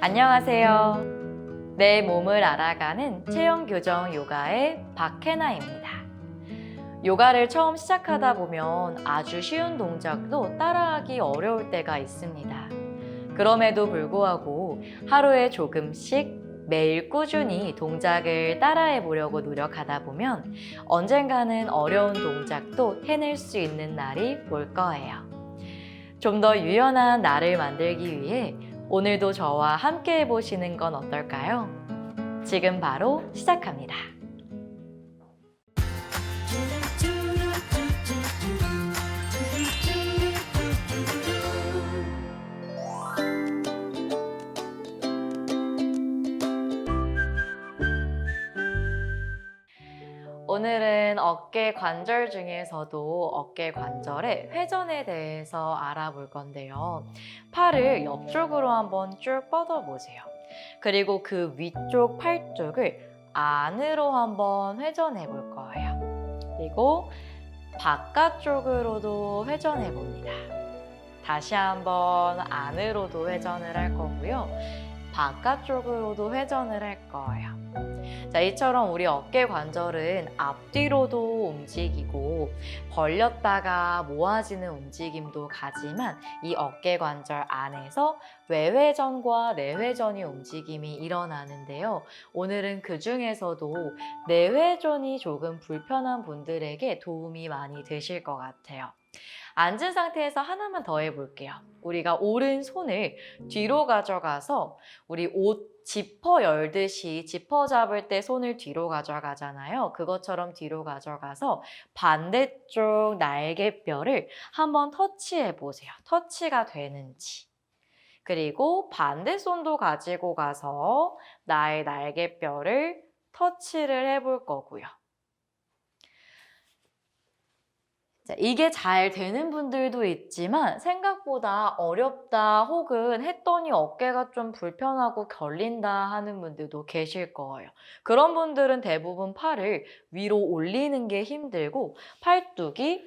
안녕하세요. 내 몸을 알아가는 체형 교정 요가의 박혜나입니다. 요가를 처음 시작하다 보면 아주 쉬운 동작도 따라하기 어려울 때가 있습니다. 그럼에도 불구하고 하루에 조금씩 매일 꾸준히 동작을 따라해 보려고 노력하다 보면 언젠가는 어려운 동작도 해낼 수 있는 날이 올 거예요. 좀 더 유연한 나를 만들기 위해 오늘도 저와 함께 해보시는 건 어떨까요? 지금 바로 시작합니다. 오늘은 어깨 관절 중에서도 어깨 관절의 회전에 대해서 알아볼 건데요. 팔을 옆쪽으로 한번 쭉 뻗어보세요. 그리고 그 위쪽 팔 쪽을 안으로 한번 회전해 볼 거예요. 그리고 바깥쪽으로도 회전해 봅니다. 다시 한번 안으로도 회전을 할 거고요. 바깥쪽으로도 회전을 할 거예요. 자, 이처럼 우리 어깨 관절은 앞뒤로도 움직이고 벌렸다가 모아지는 움직임도 가지만 이 어깨 관절 안에서 외회전과 내회전이 움직임이 일어나는데요. 오늘은 그 중에서도 내회전이 조금 불편한 분들에게 도움이 많이 되실 것 같아요. 앉은 상태에서 하나만 더 해볼게요. 우리가 오른손을 뒤로 가져가서 우리 옷 지퍼 열듯이 지퍼 잡을 때 손을 뒤로 가져가잖아요. 그것처럼 뒤로 가져가서 반대쪽 날개뼈를 한번 터치해 보세요. 터치가 되는지. 그리고 반대 손도 가지고 가서 나의 날개뼈를 터치를 해볼 거고요. 자, 이게 잘 되는 분들도 있지만 생각보다 어렵다 혹은 했더니 어깨가 좀 불편하고 결린다 하는 분들도 계실 거예요. 그런 분들은 대부분 팔을 위로 올리는 게 힘들고 팔뚝이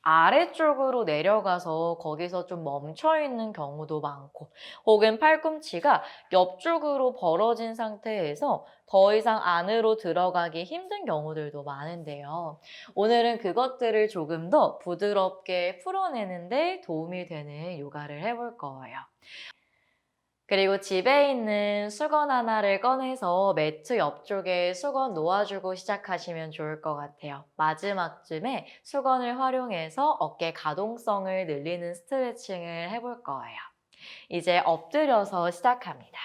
아래쪽으로 내려가서 거기서 좀 멈춰있는 경우도 많고 혹은 팔꿈치가 옆쪽으로 벌어진 상태에서 더 이상 안으로 들어가기 힘든 경우들도 많은데요. 오늘은 그것들을 조금 더 부드럽게 풀어내는데 도움이 되는 요가를 해볼 거예요. 그리고 집에 있는 수건 하나를 꺼내서 매트 옆쪽에 수건 놓아주고 시작하시면 좋을 것 같아요. 마지막쯤에 수건을 활용해서 어깨 가동성을 늘리는 스트레칭을 해볼 거예요. 이제 엎드려서 시작합니다.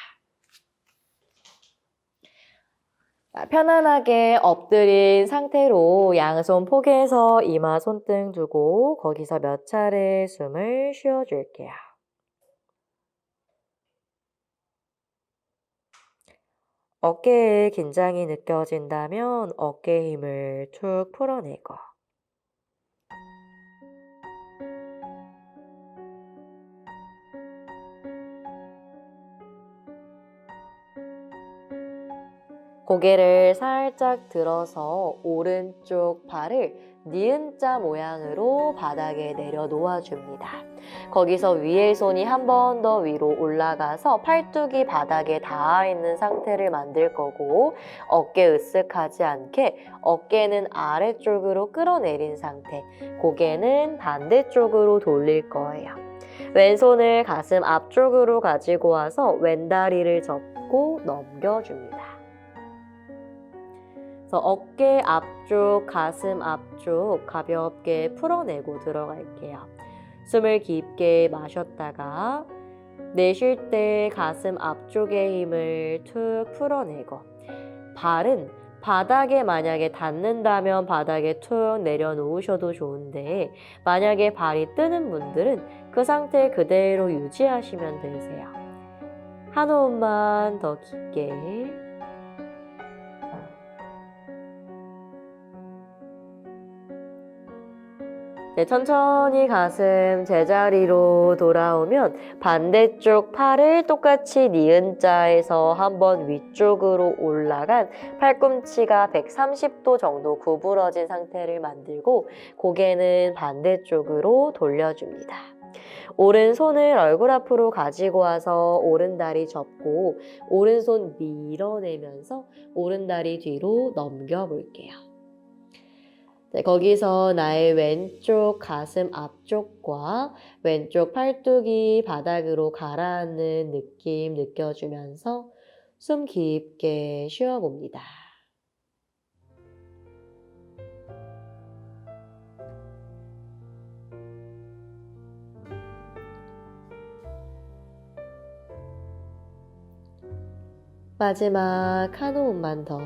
편안하게 엎드린 상태로 양손 포개서 이마 손등 두고 거기서 몇 차례 숨을 쉬어줄게요. 어깨에 긴장이 느껴진다면 어깨 힘을 툭 풀어내고 고개를 살짝 들어서 오른쪽 팔을 니은자 모양으로 바닥에 내려놓아 줍니다. 거기서 위의 손이 한 번 더 위로 올라가서 팔뚝이 바닥에 닿아 있는 상태를 만들 거고 어깨 으쓱하지 않게 어깨는 아래쪽으로 끌어내린 상태, 고개는 반대쪽으로 돌릴 거예요. 왼손을 가슴 앞쪽으로 가지고 와서 왼다리를 접고 넘겨줍니다. 어깨 앞쪽, 가슴 앞쪽 가볍게 풀어내고 들어갈게요. 숨을 깊게 마셨다가 내쉴 때 가슴 앞쪽의 힘을 툭 풀어내고 발은 바닥에 만약에 닿는다면 바닥에 툭 내려놓으셔도 좋은데 만약에 발이 뜨는 분들은 그 상태 그대로 유지하시면 되세요. 한 호흡만 더 깊게. 네, 천천히 가슴 제자리로 돌아오면 반대쪽 팔을 똑같이 니은자에서 한번 위쪽으로 올라간 팔꿈치가 130도 정도 구부러진 상태를 만들고 고개는 반대쪽으로 돌려줍니다. 오른손을 얼굴 앞으로 가지고 와서 오른다리 접고 오른손 밀어내면서 오른다리 뒤로 넘겨볼게요. 네, 거기서 나의 왼쪽 가슴 앞쪽과 왼쪽 팔뚝이 바닥으로 가라앉는 느낌 느껴주면서 숨 깊게 쉬어봅니다. 마지막 한 호흡만 더.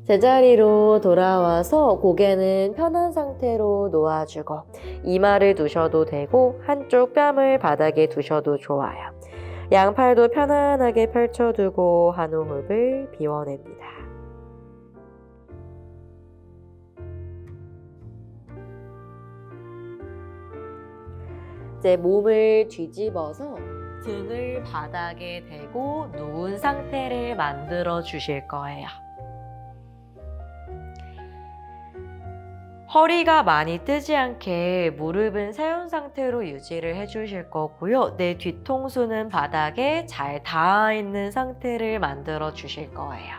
제자리로 돌아와서 고개는 편한 상태로 놓아주고 이마를 두셔도 되고 한쪽 뺨을 바닥에 두셔도 좋아요. 양팔도 편안하게 펼쳐두고 한 호흡을 비워냅니다. 이제 몸을 뒤집어서 등을 바닥에 대고 누운 상태를 만들어 주실 거예요. 허리가 많이 뜨지 않게 무릎은 세운 상태로 유지를 해주실 거고요. 내 뒤통수는 바닥에 잘 닿아 있는 상태를 만들어 주실 거예요.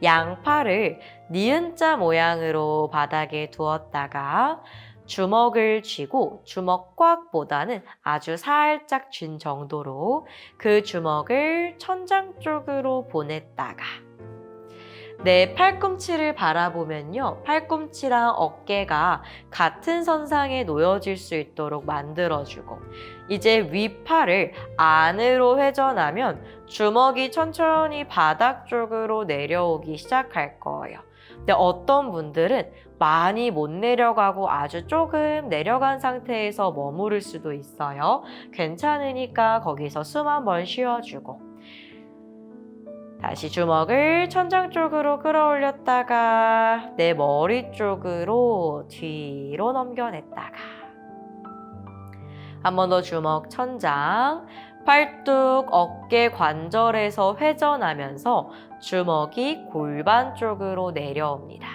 양팔을 니은자 모양으로 바닥에 두었다가 주먹을 쥐고 주먹 꽉보다는 아주 살짝 쥔 정도로 그 주먹을 천장 쪽으로 보냈다가 내 팔꿈치를 바라보면요. 팔꿈치랑 어깨가 같은 선상에 놓여질 수 있도록 만들어주고 이제 윗팔을 안으로 회전하면 주먹이 천천히 바닥 쪽으로 내려오기 시작할 거예요. 근데 어떤 분들은 많이 못 내려가고 아주 조금 내려간 상태에서 머무를 수도 있어요. 괜찮으니까 거기서 숨 한번 쉬어주고 다시 주먹을 천장 쪽으로 끌어올렸다가 내 머리 쪽으로 뒤로 넘겨냈다가 한 번 더 주먹 천장, 팔뚝, 어깨 관절에서 회전하면서 주먹이 골반 쪽으로 내려옵니다.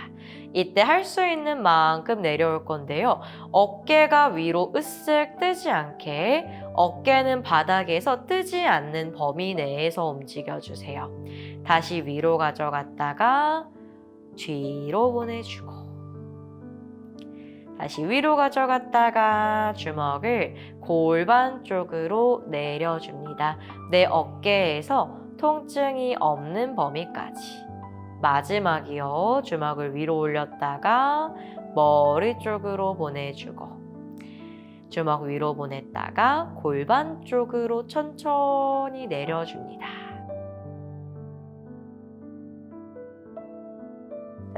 이때 할 수 있는 만큼 내려올 건데요. 어깨가 위로 으쓱 뜨지 않게 어깨는 바닥에서 뜨지 않는 범위 내에서 움직여주세요. 다시 위로 가져갔다가 뒤로 보내주고 다시 위로 가져갔다가 주먹을 골반 쪽으로 내려줍니다. 내 어깨에서 통증이 없는 범위까지. 마지막이요. 주먹을 위로 올렸다가 머리 쪽으로 보내주고 주먹 위로 보냈다가 골반 쪽으로 천천히 내려줍니다.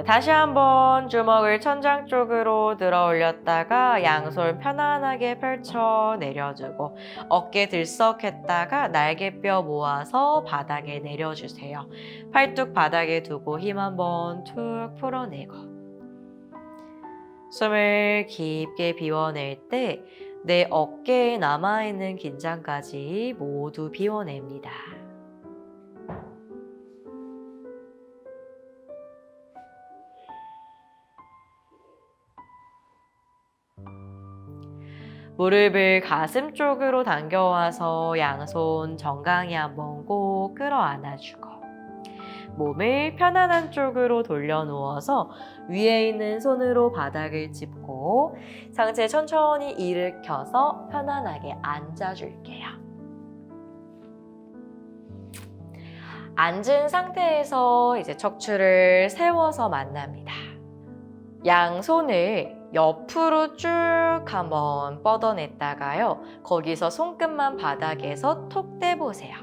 다시 한번 주먹을 천장 쪽으로 들어 올렸다가 양손 편안하게 펼쳐 내려주고 어깨 들썩했다가 날개뼈 모아서 바닥에 내려주세요. 팔뚝 바닥에 두고 힘 한번 툭 풀어내고 숨을 깊게 비워낼 때 내 어깨에 남아있는 긴장까지 모두 비워냅니다. 무릎을 가슴 쪽으로 당겨와서 양손 정강이 한번 꼭 끌어안아주고 몸을 편안한 쪽으로 돌려누워서 위에 있는 손으로 바닥을 짚고 상체 천천히 일으켜서 편안하게 앉아줄게요. 앉은 상태에서 이제 척추를 세워서 만납니다. 양손을 옆으로 쭉 한번 뻗어냈다가요. 거기서 손끝만 바닥에서 톡 떼보세요.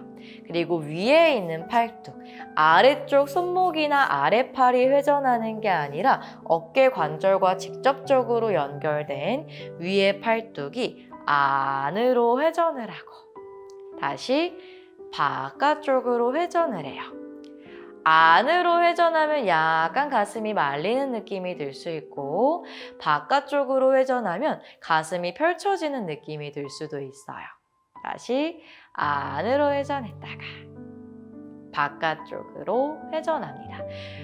그리고 위에 있는 팔뚝, 아래쪽 손목이나 아래팔이 회전하는 게 아니라 어깨 관절과 직접적으로 연결된 위에 팔뚝이 안으로 회전을 하고 다시 바깥쪽으로 회전을 해요. 안으로 회전하면 약간 가슴이 말리는 느낌이 들 수 있고 바깥쪽으로 회전하면 가슴이 펼쳐지는 느낌이 들 수도 있어요. 다시 안으로 회전했다가 바깥쪽으로 회전합니다.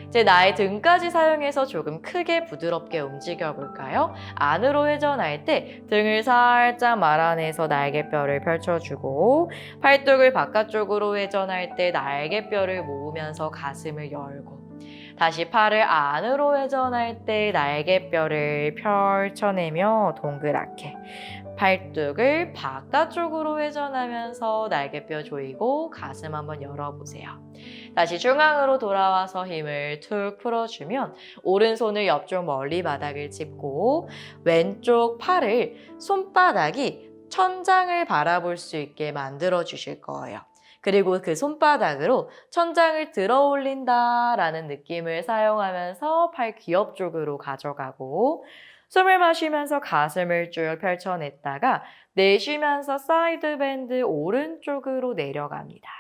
이제 나의 등까지 사용해서 조금 크게 부드럽게 움직여 볼까요? 안으로 회전할 때 등을 살짝 말아내서 날개뼈를 펼쳐주고 팔뚝을 바깥쪽으로 회전할 때 날개뼈를 모으면서 가슴을 열고 다시 팔을 안으로 회전할 때 날개뼈를 펼쳐내며 동그랗게 팔뚝을 바깥쪽으로 회전하면서 날개뼈 조이고 가슴 한번 열어보세요. 다시 중앙으로 돌아와서 힘을 툭 풀어주면 오른손을 옆쪽 멀리 바닥을 짚고 왼쪽 팔을 손바닥이 천장을 바라볼 수 있게 만들어 주실 거예요. 그리고 그 손바닥으로 천장을 들어 올린다라는 느낌을 사용하면서 팔 귀엽 쪽으로 가져가고 숨을 마시면서 가슴을 쭉 펼쳐냈다가 내쉬면서 사이드 밴드 오른쪽으로 내려갑니다.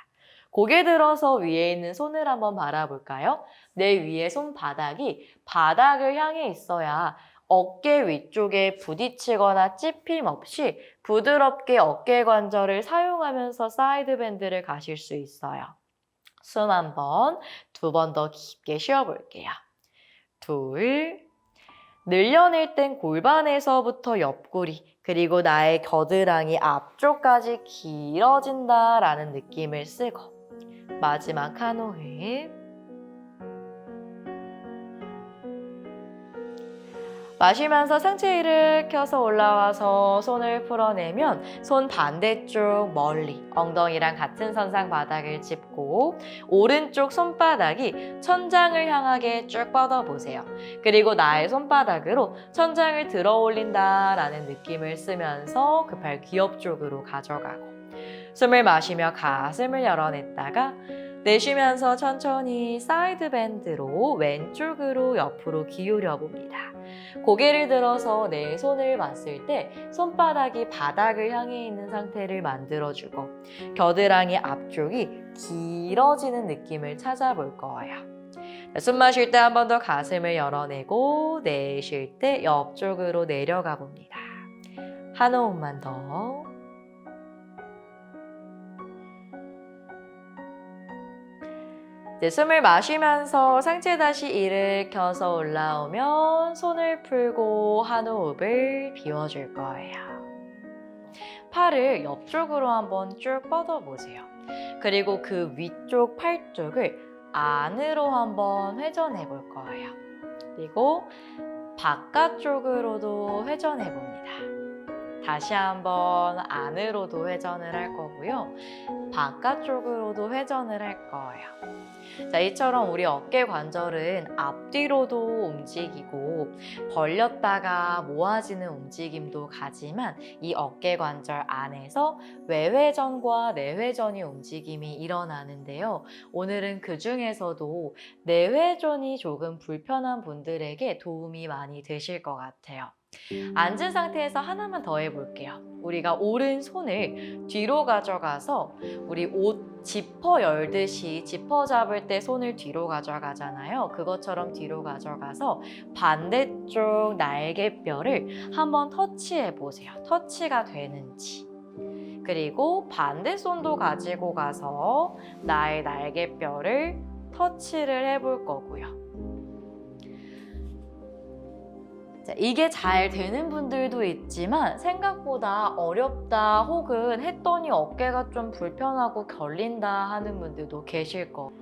고개 들어서 위에 있는 손을 한번 바라볼까요? 내 위에 손바닥이 바닥을 향해 있어야 어깨 위쪽에 부딪히거나 찝힘 없이 부드럽게 어깨 관절을 사용하면서 사이드 밴드를 가실 수 있어요. 숨 한 번, 두 번 더 깊게 쉬어볼게요. 둘, 늘려낼 땐 골반에서부터 옆구리, 그리고 나의 겨드랑이 앞쪽까지 길어진다라는 느낌을 쓰고 마지막 한 호흡. 마시면서 상체 일으켜서 올라와서 손을 풀어내면 손 반대쪽 멀리 엉덩이랑 같은 선상 바닥을 짚고 오른쪽 손바닥이 천장을 향하게 쭉 뻗어보세요. 그리고 나의 손바닥으로 천장을 들어 올린다라는 느낌을 쓰면서 그 팔 귀엽 쪽으로 가져가고 숨을 마시며 가슴을 열어냈다가 내쉬면서 천천히 사이드 밴드로 왼쪽으로 옆으로 기울여 봅니다. 고개를 들어서 내 손을 봤을 때 손바닥이 바닥을 향해 있는 상태를 만들어주고 겨드랑이 앞쪽이 길어지는 느낌을 찾아볼 거예요. 숨 마실 때 한 번 더 가슴을 열어내고 내쉴 때 옆쪽으로 내려가 봅니다. 한 호흡만 더. 이제 숨을 마시면서 상체 다시 일으켜서 올라오면 손을 풀고 한 호흡을 비워줄 거예요. 팔을 옆쪽으로 한번 쭉 뻗어보세요. 그리고 그 위쪽 팔 쪽을 안으로 한번 회전해 볼 거예요. 그리고 바깥쪽으로도 회전해 봅니다. 다시 한번 안으로도 회전을 할 거고요. 바깥쪽으로도 회전을 할 거예요. 자, 이처럼 우리 어깨 관절은 앞뒤로도 움직이고 벌렸다가 모아지는 움직임도 가지만 이 어깨 관절 안에서 외회전과 내회전이 움직임이 일어나는데요. 오늘은 그 중에서도 내회전이 조금 불편한 분들에게 도움이 많이 되실 것 같아요. 앉은 상태에서 하나만 더 해볼게요. 우리가 오른손을 뒤로 가져가서 우리 옷 지퍼 열듯이 지퍼 잡을 때 손을 뒤로 가져가잖아요. 그것처럼 뒤로 가져가서 반대쪽 날개뼈를 한번 터치해 보세요. 터치가 되는지. 그리고 반대 손도 가지고 가서 나의 날개뼈를 터치를 해볼 거고요. 이게 잘 되는 분들도 있지만 생각보다 어렵다 혹은 했더니 어깨가 좀 불편하고 결린다 하는 분들도 계실 거예요.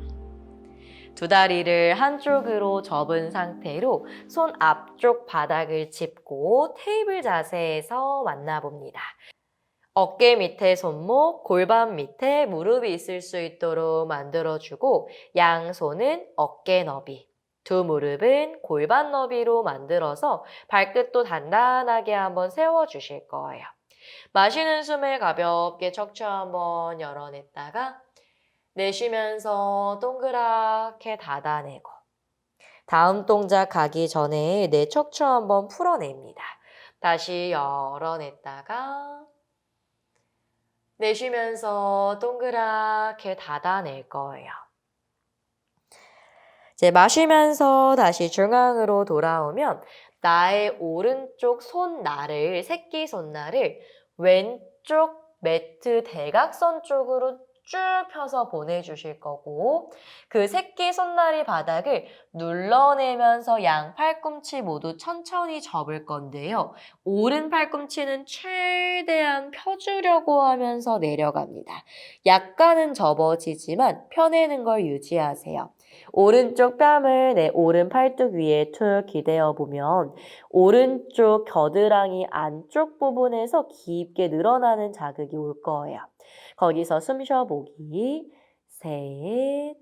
두 다리를 한쪽으로 접은 상태로 손 앞쪽 바닥을 짚고 테이블 자세에서 만나봅니다. 어깨 밑에 손목, 골반 밑에 무릎이 있을 수 있도록 만들어주고 양손은 어깨 너비, 두 무릎은 골반 너비로 만들어서 발끝도 단단하게 한번 세워주실 거예요. 마시는 숨을 가볍게 척추 한번 열어냈다가 내쉬면서 동그랗게 닫아내고 다음 동작 가기 전에 내 척추 한번 풀어냅니다. 다시 열어냈다가 내쉬면서 동그랗게 닫아낼 거예요. 이제 마시면서 다시 중앙으로 돌아오면 나의 오른쪽 손날을, 새끼 손날을 왼쪽 매트 대각선 쪽으로 쭉 펴서 보내주실 거고 그 새끼 손날이 바닥을 눌러내면서 양 팔꿈치 모두 천천히 접을 건데요. 오른 팔꿈치는 최대한 펴주려고 하면서 내려갑니다. 약간은 접어지지만 펴내는 걸 유지하세요. 오른쪽 뺨을 내 오른 팔뚝 위에 툭 기대어 보면 오른쪽 겨드랑이 안쪽 부분에서 깊게 늘어나는 자극이 올 거예요. 거기서 숨 쉬어보기. 셋.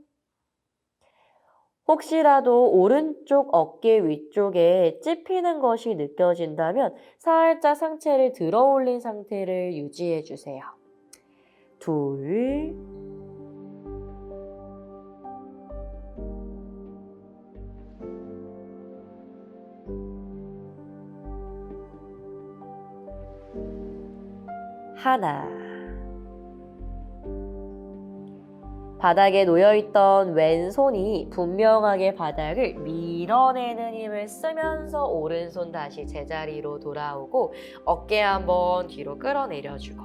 혹시라도 오른쪽 어깨 위쪽에 찝히는 것이 느껴진다면 살짝 상체를 들어 올린 상태를 유지해 주세요. 둘. 하나. 바닥에 놓여있던 왼손이 분명하게 바닥을 밀어내는 힘을 쓰면서 오른손 다시 제자리로 돌아오고 어깨 한번 뒤로 끌어내려주고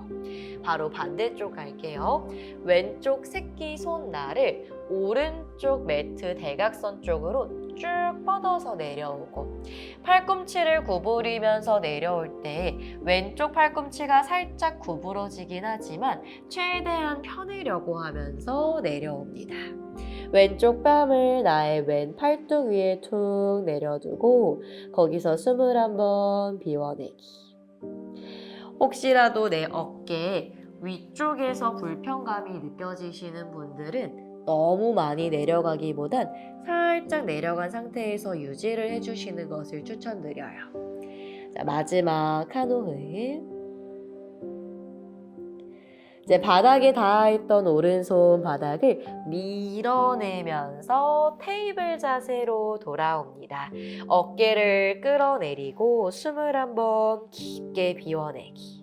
바로 반대쪽 갈게요. 왼쪽 새끼 손날을 오른쪽 매트 대각선 쪽으로 쭉 뻗어서 내려오고 팔꿈치를 구부리면서 내려올 때 왼쪽 팔꿈치가 살짝 구부러지긴 하지만 최대한 펴내려고 하면서 내려옵니다. 왼쪽 뺨을 나의 왼 팔뚝 위에 툭 내려두고 거기서 숨을 한번 비워내기. 혹시라도 내 어깨 위쪽에서 불편감이 느껴지시는 분들은 너무 많이 내려가기보단 살짝 내려간 상태에서 유지를 해주시는 것을 추천드려요. 자, 마지막 한 호흡. 이제 바닥에 닿아있던 오른손 바닥을 밀어내면서 테이블 자세로 돌아옵니다. 어깨를 끌어내리고 숨을 한번 깊게 비워내기.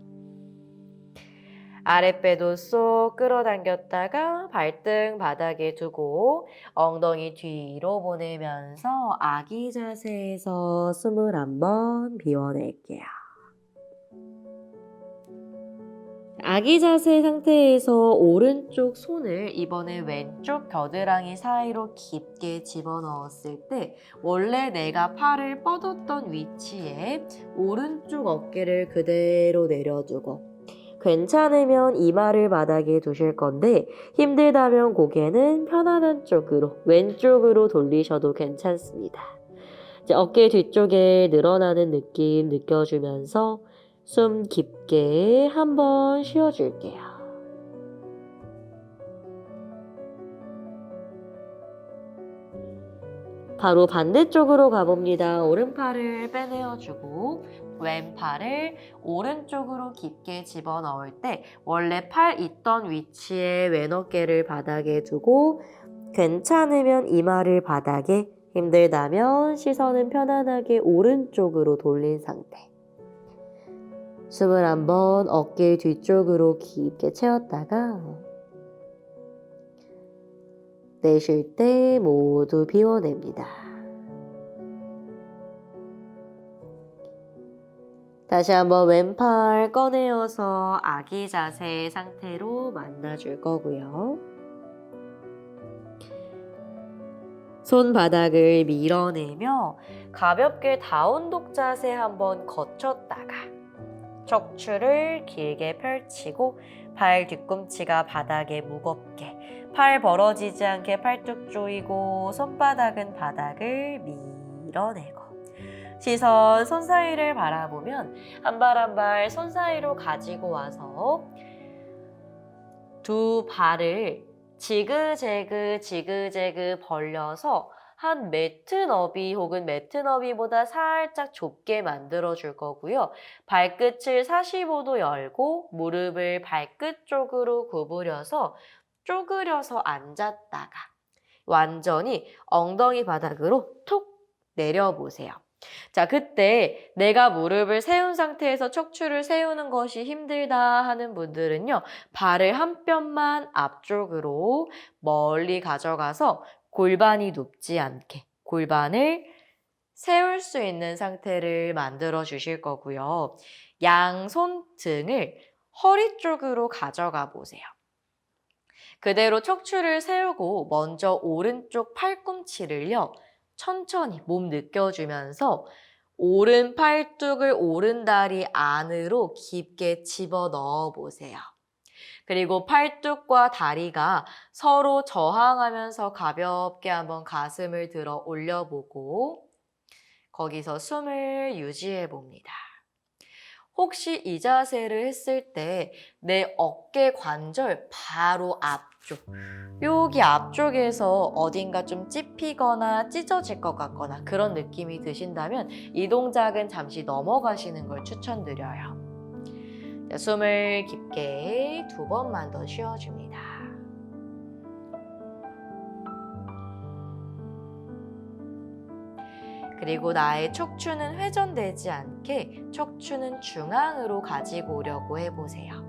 아랫배도 쏙 끌어당겼다가 발등 바닥에 두고 엉덩이 뒤로 보내면서 아기 자세에서 숨을 한번 비워낼게요. 아기 자세 상태에서 오른쪽 손을 이번에 왼쪽 겨드랑이 사이로 깊게 집어넣었을 때 원래 내가 팔을 뻗었던 위치에 오른쪽 어깨를 그대로 내려두고 괜찮으면 이마를 바닥에 두실 건데 힘들다면 고개는 편안한 쪽으로 왼쪽으로 돌리셔도 괜찮습니다. 이제 어깨 뒤쪽에 늘어나는 느낌 느껴주면서 숨 깊게 한번 쉬어줄게요. 바로 반대쪽으로 가봅니다. 오른팔을 빼내어주고 왼팔을 오른쪽으로 깊게 집어넣을 때 원래 팔 있던 위치에 왼 어깨를 바닥에 두고 괜찮으면 이마를 바닥에 힘들다면 시선은 편안하게 오른쪽으로 돌린 상태. 숨을 한번 어깨 뒤쪽으로 깊게 채웠다가 내쉴 때 모두 비워냅니다. 다시 한번 왼팔 꺼내어서 아기 자세 상태로 만나줄 거고요. 손바닥을 밀어내며 가볍게 다운독 자세 한번 거쳤다가 척추를 길게 펼치고 발 뒤꿈치가 바닥에 무겁게 팔 벌어지지 않게 팔뚝 조이고 손바닥은 바닥을 밀어내고 시선 손 사이를 바라보면 한 발 한 발 손 사이로 가지고 와서 두 발을 지그재그 벌려서 한 매트 너비 혹은 매트 너비보다 살짝 좁게 만들어 줄 거고요. 발끝을 45도 열고 무릎을 발끝 쪽으로 구부려서 쪼그려서 앉았다가 완전히 엉덩이 바닥으로 톡 내려보세요. 자, 그때 내가 무릎을 세운 상태에서 척추를 세우는 것이 힘들다 하는 분들은요. 발을 한 뼘만 앞쪽으로 멀리 가져가서 골반이 눕지 않게 골반을 세울 수 있는 상태를 만들어 주실 거고요. 양손 등을 허리 쪽으로 가져가 보세요. 그대로 척추를 세우고 먼저 오른쪽 팔꿈치를요. 천천히 몸 느껴주면서 오른 팔뚝을 오른 다리 안으로 깊게 집어넣어 보세요. 그리고 팔뚝과 다리가 서로 저항하면서 가볍게 한번 가슴을 들어 올려보고 거기서 숨을 유지해 봅니다. 혹시 이 자세를 했을 때 내 어깨 관절 바로 앞쪽, 여기 앞쪽에서 어딘가 좀 찝히거나 찢어질 것 같거나 그런 느낌이 드신다면 이 동작은 잠시 넘어가시는 걸 추천드려요. 자, 숨을 깊게 2번만 더 쉬어줍니다. 그리고 나의 척추는 회전되지 않게 척추는 중앙으로 가지고 오려고 해보세요.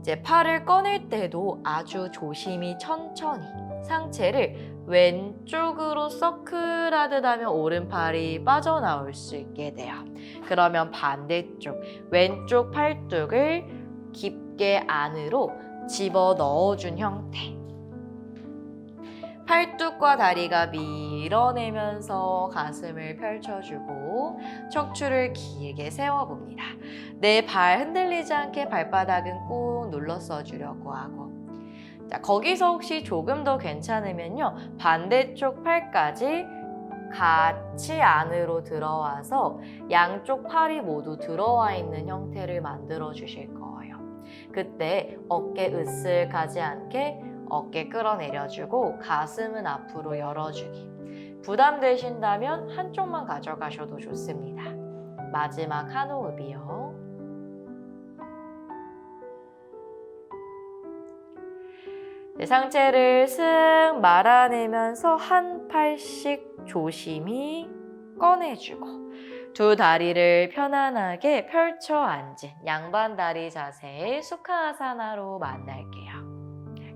이제 팔을 꺼낼 때도 아주 조심히 천천히 상체를 왼쪽으로 서클하듯 하면 오른팔이 빠져나올 수 있게 돼요. 그러면 반대쪽 왼쪽 팔뚝을 깊게 안으로 집어 넣어준 형태. 팔뚝과 다리가 밀어내면서 가슴을 펼쳐주고 척추를 길게 세워봅니다. 내 발 흔들리지 않게 발바닥은 꾹 눌러 써주려고 하고 자, 거기서 혹시 조금 더 괜찮으면요. 반대쪽 팔까지 같이 안으로 들어와서 양쪽 팔이 모두 들어와 있는 형태를 만들어 주실 거예요. 그때 어깨 으쓱하지 않게 어깨 끌어내려주고 가슴은 앞으로 열어주기. 부담되신다면 한쪽만 가져가셔도 좋습니다. 마지막 한 호흡이요. 상체를 쓱 말아내면서 한 팔씩 조심히 꺼내주고 두 다리를 편안하게 펼쳐 앉은 양반 다리 자세의 수카아사나로 만날게요.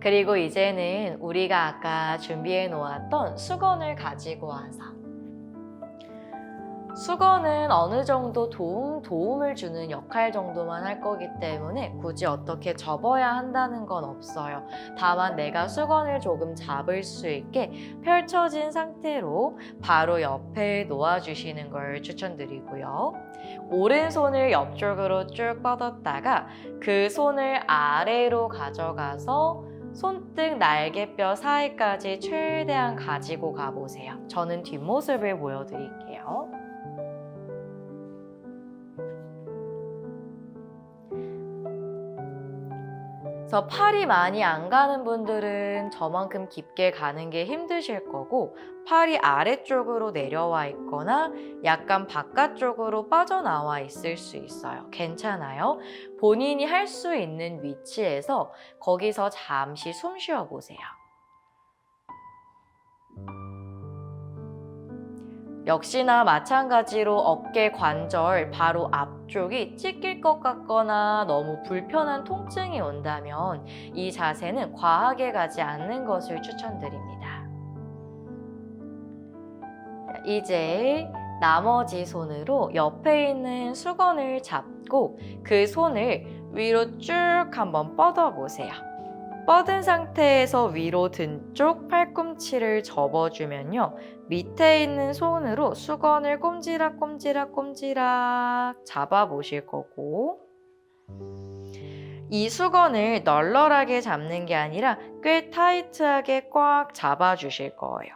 그리고 이제는 우리가 아까 준비해 놓았던 수건을 가지고 와서 수건은 어느 정도 도움을 주는 역할 정도만 할 거기 때문에 굳이 어떻게 접어야 한다는 건 없어요. 다만 내가 수건을 조금 잡을 수 있게 펼쳐진 상태로 바로 옆에 놓아주시는 걸 추천드리고요. 오른손을 옆쪽으로 쭉 뻗었다가 그 손을 아래로 가져가서 손등 날개뼈 사이까지 최대한 가지고 가보세요. 저는 뒷모습을 보여드릴게요. 그래서 팔이 많이 안 가는 분들은 저만큼 깊게 가는 게 힘드실 거고 팔이 아래쪽으로 내려와 있거나 약간 바깥쪽으로 빠져나와 있을 수 있어요. 괜찮아요. 본인이 할 수 있는 위치에서 거기서 잠시 숨 쉬어 보세요. 역시나 마찬가지로 어깨 관절 바로 앞쪽이 찢길 것 같거나 너무 불편한 통증이 온다면 이 자세는 과하게 가지 않는 것을 추천드립니다. 이제 나머지 손으로 옆에 있는 수건을 잡고 그 손을 위로 쭉 한번 뻗어보세요. 뻗은 상태에서 위로 든 쪽 팔꿈치를 접어주면요. 밑에 있는 손으로 수건을 꼼지락꼼지락 잡아보실 거고 이 수건을 널널하게 잡는 게 아니라 꽤 타이트하게 꽉 잡아주실 거예요.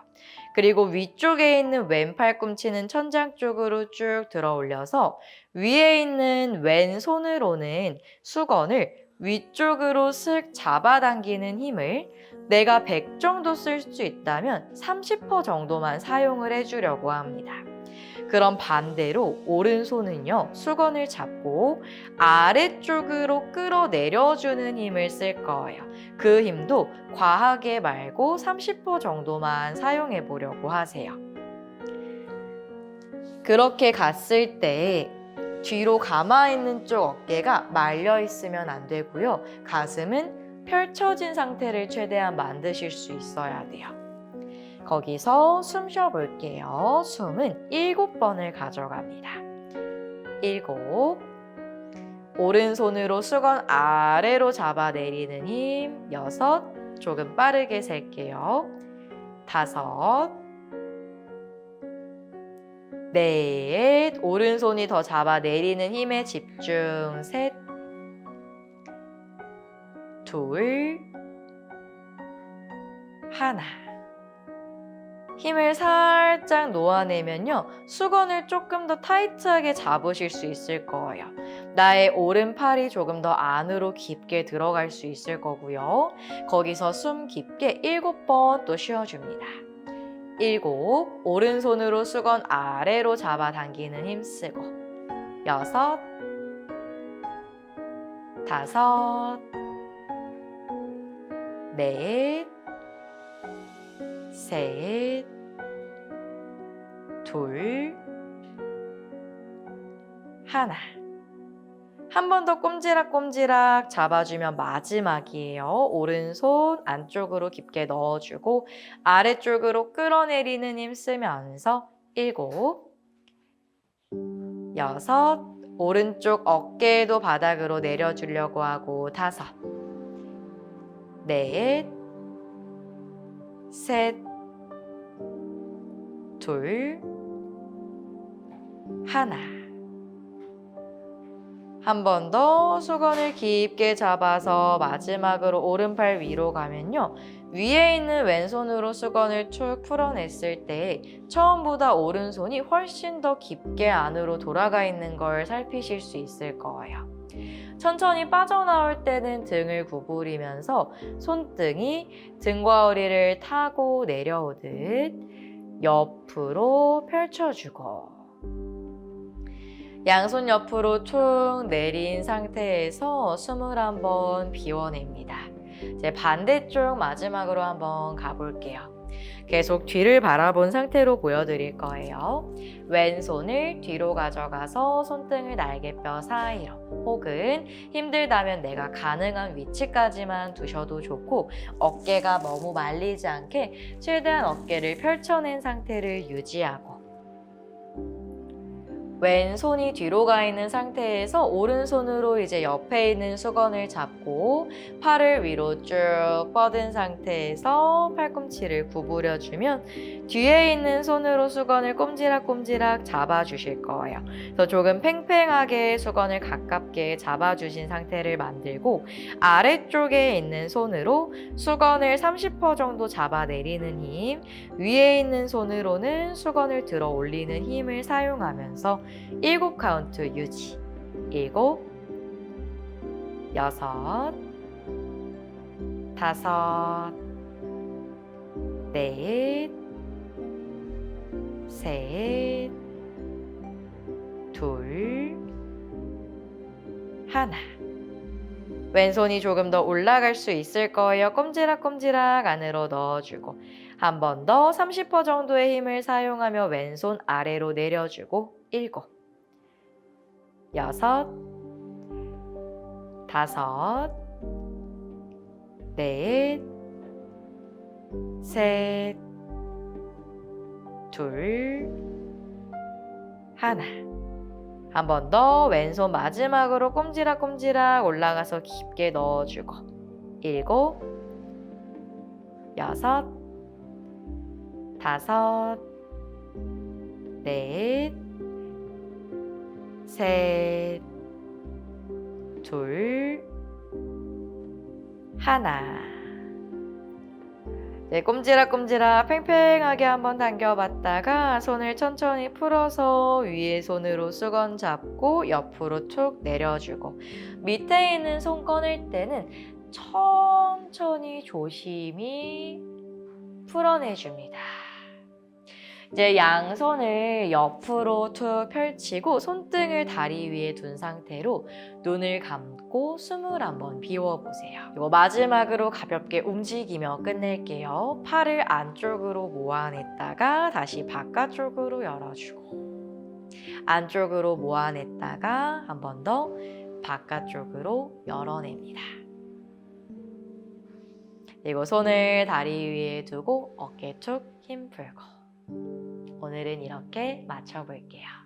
그리고 위쪽에 있는 왼 팔꿈치는 천장 쪽으로 쭉 들어 올려서 위에 있는 왼손으로는 수건을 위쪽으로 쓱 잡아당기는 힘을 내가 100 정도 쓸 수 있다면 30% 정도만 사용을 해주려고 합니다. 그럼 반대로 오른손은요, 수건을 잡고 아래쪽으로 끌어내려주는 힘을 쓸 거예요. 그 힘도 과하게 말고 30% 정도만 사용해 보려고 하세요. 그렇게 갔을 때 뒤로 감아 있는 쪽 어깨가 말려 있으면 안 되고요. 가슴은 펼쳐진 상태를 최대한 만드실 수 있어야 돼요. 거기서 숨 쉬어볼게요. 숨은 7번을 가져갑니다. 7. 오른손으로 수건 아래로 잡아 내리는 힘. 6. 조금 빠르게 셀게요. 5. 4. 오른손이 더 잡아 내리는 힘에 집중. 3. 2. 1. 힘을 살짝 놓아내면요. 수건을 조금 더 타이트하게 잡으실 수 있을 거예요. 나의 오른팔이 조금 더 안으로 깊게 들어갈 수 있을 거고요. 거기서 숨 깊게 7번 또 쉬어줍니다. 7. 오른손으로 수건 아래로 잡아당기는 힘 쓰고 6. 5. 4. 3. 2. 1. 한 번 더 꼼지락꼼지락 잡아주면 마지막이에요. 오른손 안쪽으로 깊게 넣어주고 아래쪽으로 끌어내리는 힘 쓰면서 7. 6. 오른쪽 어깨도 바닥으로 내려주려고 하고 5. 4. 3. 2. 1. 한 번 더 수건을 깊게 잡아서 마지막으로 오른팔 위로 가면요. 위에 있는 왼손으로 수건을 쭉 풀어냈을 때 처음보다 오른손이 훨씬 더 깊게 안으로 돌아가 있는 걸 살피실 수 있을 거예요. 천천히 빠져나올 때는 등을 구부리면서 손등이 등과 허리를 타고 내려오듯 옆으로 펼쳐주고 양손 옆으로 쭉 내린 상태에서 숨을 한번 비워냅니다. 이제 반대쪽 마지막으로 한번 가볼게요. 계속 뒤를 바라본 상태로 보여드릴 거예요. 왼손을 뒤로 가져가서 손등을 날개뼈 사이로 혹은 힘들다면 내가 가능한 위치까지만 두셔도 좋고 어깨가 너무 말리지 않게 최대한 어깨를 펼쳐낸 상태를 유지하고 왼손이 뒤로 가 있는 상태에서 오른손으로 이제 옆에 있는 수건을 잡고 팔을 위로 쭉 뻗은 상태에서 팔꿈치를 구부려주면 뒤에 있는 손으로 수건을 꼼지락꼼지락 잡아주실 거예요. 그래서 조금 팽팽하게 수건을 가깝게 잡아주신 상태를 만들고 아래쪽에 있는 손으로 수건을 30% 정도 잡아내리는 힘, 위에 있는 손으로는 수건을 들어 올리는 힘을 사용하면서 7카운트 유지. 7, 6, 5, 4, 3, 2, 1. 왼손이 조금 더 올라갈 수 있을 거예요. 꼼지락꼼지락 안으로 넣어주고 한 번 더 30% 정도의 힘을 사용하며 왼손 아래로 내려주고 7, 6, 5, 4, 3, 2, 1. 한 번 더 왼손 마지막으로 꼼지락꼼지락 올라가서 깊게 넣어주고 7, 6, 5, 4, 3, 2, 1. 네, 꼼지락꼼지락 팽팽하게 한번 당겨봤다가 손을 천천히 풀어서 위에 손으로 수건 잡고 옆으로 툭 내려주고 밑에 있는 손 꺼낼 때는 천천히 조심히 풀어내줍니다. 이제 양손을 옆으로 툭 펼치고 손등을 다리 위에 둔 상태로 눈을 감고 숨을 한번 비워보세요. 그리고 마지막으로 가볍게 움직이며 끝낼게요. 팔을 안쪽으로 모아냈다가 다시 바깥쪽으로 열어주고 안쪽으로 모아냈다가 한 번 더 바깥쪽으로 열어냅니다. 그리고 손을 다리 위에 두고 어깨 툭 힘 풀고. 오늘은 이렇게 맞춰볼게요.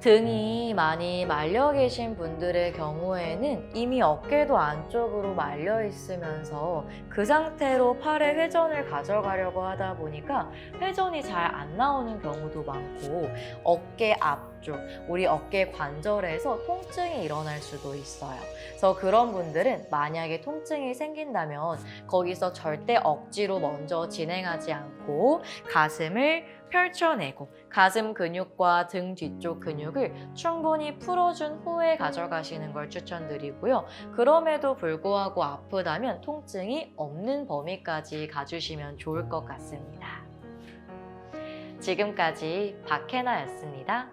등이 많이 말려 계신 분들의 경우에는 이미 어깨도 안쪽으로 말려 있으면서 그 상태로 팔의 회전을 가져가려고 하다 보니까 회전이 잘 안 나오는 경우도 많고 어깨 앞쪽, 우리 어깨 관절에서 통증이 일어날 수도 있어요. 그래서 그런 분들은 만약에 통증이 생긴다면 거기서 절대 억지로 먼저 진행하지 않고 가슴을 펼쳐내고 가슴 근육과 등 뒤쪽 근육을 충분히 풀어준 후에 가져가시는 걸 추천드리고요. 그럼에도 불구하고 아프다면 통증이 없는 범위까지 가주시면 좋을 것 같습니다. 지금까지 박혜나였습니다.